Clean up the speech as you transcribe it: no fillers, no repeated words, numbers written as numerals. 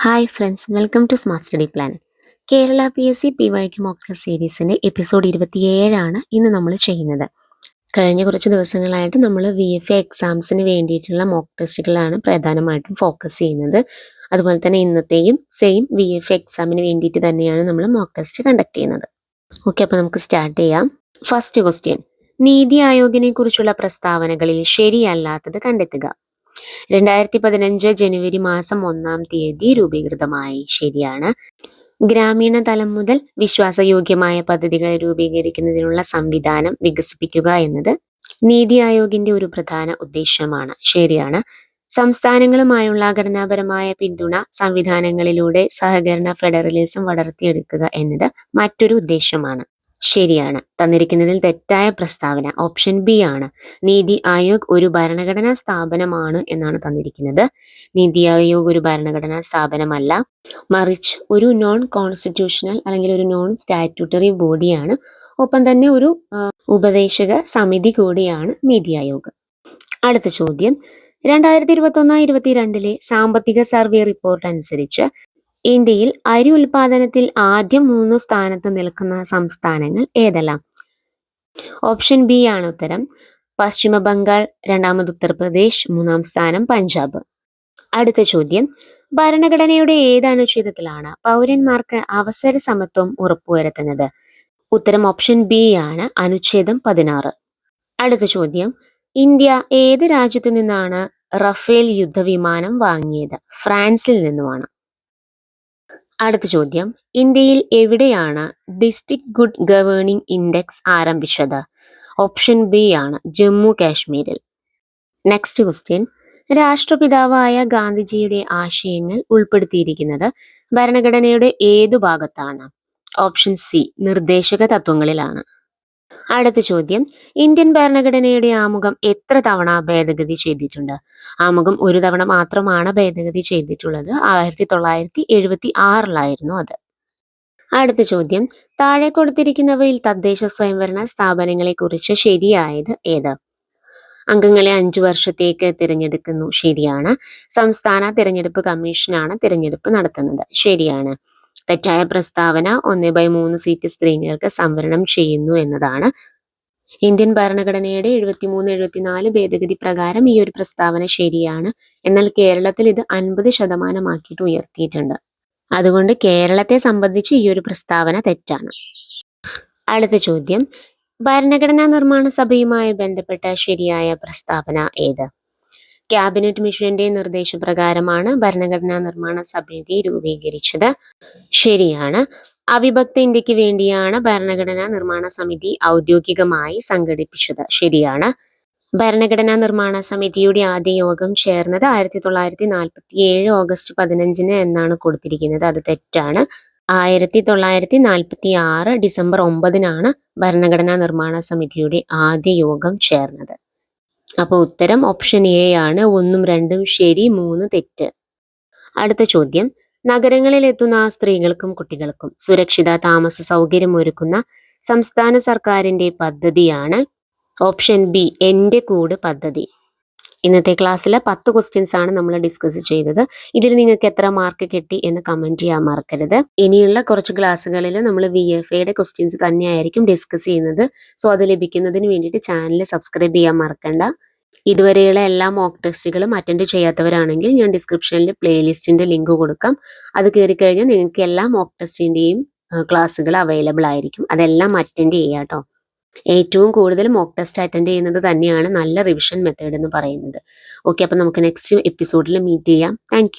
Hi friends, welcome to smart study plan. Kerala PSC PYQ mock test സീരീസിൻ്റെ episode 27 ഇന്ന് നമ്മൾ ചെയ്യുന്നത്. കഴിഞ്ഞ കുറച്ച് ദിവസങ്ങളായിട്ട് നമ്മൾ VFA എക്സാംസിന് വേണ്ടിയിട്ടുള്ള മോക്ക് ടെസ്റ്റുകളാണ് പ്രധാനമായിട്ടും ഫോക്കസ് ചെയ്യുന്നത്. അതുപോലെ തന്നെ ഇന്നത്തെയും സെയിം VFA എക്സാമിന് വേണ്ടിയിട്ട് തന്നെയാണ് നമ്മൾ മോക്ക് ടെസ്റ്റ് കണ്ടക്ട് ചെയ്യുന്നത്. ഓക്കെ, അപ്പോൾ നമുക്ക് സ്റ്റാർട്ട് ചെയ്യാം. ഫസ്റ്റ് ക്വസ്റ്റ്യൻ: നീതി ആയോഗിനെ കുറിച്ചുള്ള പ്രസ്താവനകളിൽ ശരിയല്ലാത്തത് കണ്ടെത്തുക. 2015 ജനുവരി മാസം 1-ാം തീയതി രൂപീകൃതമായി. ശരിയാണ്. ഗ്രാമീണ തലം മുതൽ വിശ്വാസയോഗ്യമായ പദ്ധതികൾ രൂപീകരിക്കുന്നതിനുള്ള സംവിധാനം വികസിപ്പിക്കുക എന്നത് നീതി ആയോഗിന്റെ ഒരു പ്രധാന ഉദ്ദേശമാണ്. ശരിയാണ്. സംസ്ഥാനങ്ങളുമായുള്ള ഘടനാപരമായ പിന്തുണ സംവിധാനങ്ങളിലൂടെ സഹകരണ ഫെഡറലിസം വളർത്തിയെടുക്കുക എന്നത് മറ്റൊരു ഉദ്ദേശമാണ്. ശരിയാണ്. തന്നിരിക്കുന്നതിൽ തെറ്റായ പ്രസ്താവന ഓപ്ഷൻ ബി ആണ്. നീതി ആയോഗ് ഒരു ഭരണഘടനാ സ്ഥാപനമാണ് എന്നാണ് തന്നിരിക്കുന്നത്. നീതി ആയോഗ് ഒരു ഭരണഘടനാ സ്ഥാപനമല്ല, മറിച്ച് ഒരു നോൺ കോൺസ്റ്റിറ്റ്യൂഷണൽ അല്ലെങ്കിൽ ഒരു നോൺ സ്റ്റാറ്റ്യൂട്ടറി ബോഡിയാണ്. ഒപ്പം തന്നെ ഒരു ഉപദേശക സമിതി കൂടിയാണ് നീതി ആയോഗ്. അടുത്ത ചോദ്യം: 2021-22 സാമ്പത്തിക സർവേ റിപ്പോർട്ട് അനുസരിച്ച് ഇന്ത്യയിൽ അരി ഉൽപാദനത്തിൽ ആദ്യം 3 സ്ഥാനത്ത് നിൽക്കുന്ന സംസ്ഥാനങ്ങൾ ഏതെല്ലാം? ഓപ്ഷൻ ബി ആണ് ഉത്തരം. പശ്ചിമ ബംഗാൾ, രണ്ടാമത് ഉത്തർപ്രദേശ്, 3-ാം സ്ഥാനം പഞ്ചാബ്. അടുത്ത ചോദ്യം: ഭരണഘടനയുടെ ഏത് അനുച്ഛേദത്തിലാണ് പൗരന്മാർക്ക് അവസര സമത്വം ഉറപ്പുവരുത്തുന്നത്? ഉത്തരം ഓപ്ഷൻ ബി ആണ്, അനുച്ഛേദം 16. അടുത്ത ചോദ്യം: ഇന്ത്യ ഏത് രാജ്യത്തു നിന്നാണ് റഫേൽ യുദ്ധവിമാനം വാങ്ങിയത്? ഫ്രാൻസിൽ നിന്നുമാണ്. അടുത്ത ചോദ്യം: ഇന്ത്യയിൽ എവിടെയാണ് ഡിസ്ട്രിക്ട് ഗുഡ് ഗവേണിംഗ് ഇൻഡെക്സ് ആരംഭിച്ചത്? ഓപ്ഷൻ ബി ആണ്, ജമ്മു കാശ്മീരിൽ. നെക്സ്റ്റ് ക്വസ്റ്റ്യൻ: രാഷ്ട്രപിതാവായ ഗാന്ധിജിയുടെ ആശയങ്ങൾ ഉൾപ്പെടുത്തിയിരിക്കുന്നത് ഭരണഘടനയുടെ ഏതു ഭാഗത്താണ്? ഓപ്ഷൻ സി, നിർദ്ദേശക തത്വങ്ങളിലാണ്. അടുത്ത ചോദ്യം: ഇന്ത്യൻ ഭരണഘടനയുടെ ആമുഖം എത്ര തവണ ഭേദഗതി ചെയ്തിട്ടുണ്ട്? ആമുഖം ഒരു തവണ മാത്രമാണ് ഭേദഗതി ചെയ്തിട്ടുള്ളത്. 1976 അത്. അടുത്ത ചോദ്യം: താഴെ കൊടുത്തിരിക്കുന്നവയിൽ തദ്ദേശ സ്വയംഭരണ സ്ഥാപനങ്ങളെ കുറിച്ച് ശരിയായത് ഏത്? അംഗങ്ങളെ 5 വർഷത്തേക്ക് തിരഞ്ഞെടുക്കുന്നു. ശരിയാണ്. സംസ്ഥാന തിരഞ്ഞെടുപ്പ് കമ്മീഷനാണ് തിരഞ്ഞെടുപ്പ് നടത്തുന്നത്. ശരിയാണ്. തെറ്റായ പ്രസ്താവന 1/3 സീറ്റ് സ്ത്രീകൾക്ക് സംവരണം ചെയ്യുന്നു എന്നതാണ്. ഇന്ത്യൻ ഭരണഘടനയുടെ 73-74 ഭേദഗതി പ്രകാരം ഈ ഒരു പ്രസ്താവന ശരിയാണ്. എന്നാൽ കേരളത്തിൽ ഇത് 50% ഉയർത്തിയിട്ടുണ്ട്. അതുകൊണ്ട് കേരളത്തെ സംബന്ധിച്ച് ഈ ഒരു പ്രസ്താവന തെറ്റാണ്. അടുത്ത ചോദ്യം: ഭരണഘടനാ നിർമ്മാണ സഭയുമായി ബന്ധപ്പെട്ട ശരിയായ പ്രസ്താവന ഏത്? ക്യാബിനറ്റ് മിഷന്റെ നിർദ്ദേശപ്രകാരമാണ് ഭരണഘടനാ നിർമ്മാണ സമിതി രൂപീകരിച്ചത്. ശരിയാണ്. അവിഭക്ത ഇന്ത്യക്ക് വേണ്ടിയാണ് ഭരണഘടനാ നിർമ്മാണ സമിതി ഔദ്യോഗികമായി സംഘടിപ്പിച്ചത്. ശരിയാണ്. ഭരണഘടനാ നിർമ്മാണ സമിതിയുടെ ആദ്യ യോഗം ചേർന്നത് 1947 ഓഗസ്റ്റ് 15 എന്നാണ് കൊടുത്തിരിക്കുന്നത്. അത് തെറ്റാണ്. 1946 ഡിസംബർ 9 ഭരണഘടനാ നിർമ്മാണ സമിതിയുടെ ആദ്യ യോഗം ചേർന്നത്. അപ്പോൾ ഉത്തരം ഓപ്ഷൻ എ ആണ്. 1ഉം 2ഉം ശരി, 3 തെറ്റ്. അടുത്ത ചോദ്യം: നഗരങ്ങളിൽ എത്തുന്ന സ്ത്രീകൾക്കും കുട്ടികൾക്കും സുരക്ഷിത താമസ സൗകര്യം ഒരുക്കുന്ന സംസ്ഥാന സർക്കാരിന്റെ പദ്ധതിയാണ്. ഓപ്ഷൻ ബി, എൻ്റെ കൂട് പദ്ധതി. ഇന്നത്തെ ക്ലാസ്സിൽ 10 ക്വസ്റ്റ്യൻസ് ആണ് നമ്മൾ ഡിസ്കസ് ചെയ്തത്. ഇതിൽ നിങ്ങൾക്ക് എത്ര മാർക്ക് കിട്ടി എന്ന് കമന്റ് ചെയ്യാൻ മറക്കരുത്. ഇനിയുള്ള കുറച്ച് ക്ലാസ്സുകളിൽ നമ്മൾ VFAയുടെ ക്വസ്റ്റ്യൻസ് തന്നെയായിരിക്കും ഡിസ്കസ് ചെയ്യുന്നത്. സോ അത് ലഭിക്കുന്നതിന് വേണ്ടിയിട്ട് ചാനൽ സബ്സ്ക്രൈബ് ചെയ്യാൻ മറക്കണ്ട. ഇതുവരെയുള്ള എല്ലാ മോക്ക് ടെസ്റ്റുകളും അറ്റൻഡ് ചെയ്യാത്തവരാണെങ്കിൽ ഞാൻ ഡിസ്ക്രിപ്ഷനിൽ പ്ലേലിസ്റ്റിന്റെ ലിങ്ക് കൊടുക്കാം. അത് കയറി കഴിഞ്ഞാൽ നിങ്ങൾക്ക് എല്ലാ മോക്ക് ടെസ്റ്റിന്റെയും ക്ലാസ്സുകൾ അവൈലബിൾ ആയിരിക്കും. അതെല്ലാം അറ്റൻഡ് ചെയ്യാം കേട്ടോ. ഏറ്റവും കൂടുതൽ മോക്ക് ടെസ്റ്റ് അറ്റൻഡ് ചെയ്യുന്നത് തന്നെയാണ് നല്ല റിവിഷൻ മെത്തേഡ് എന്ന് പറയുന്നത്. ഓക്കെ, അപ്പം നമുക്ക് നെക്സ്റ്റ് എപ്പിസോഡിൽ മീറ്റ് ചെയ്യാം. താങ്ക്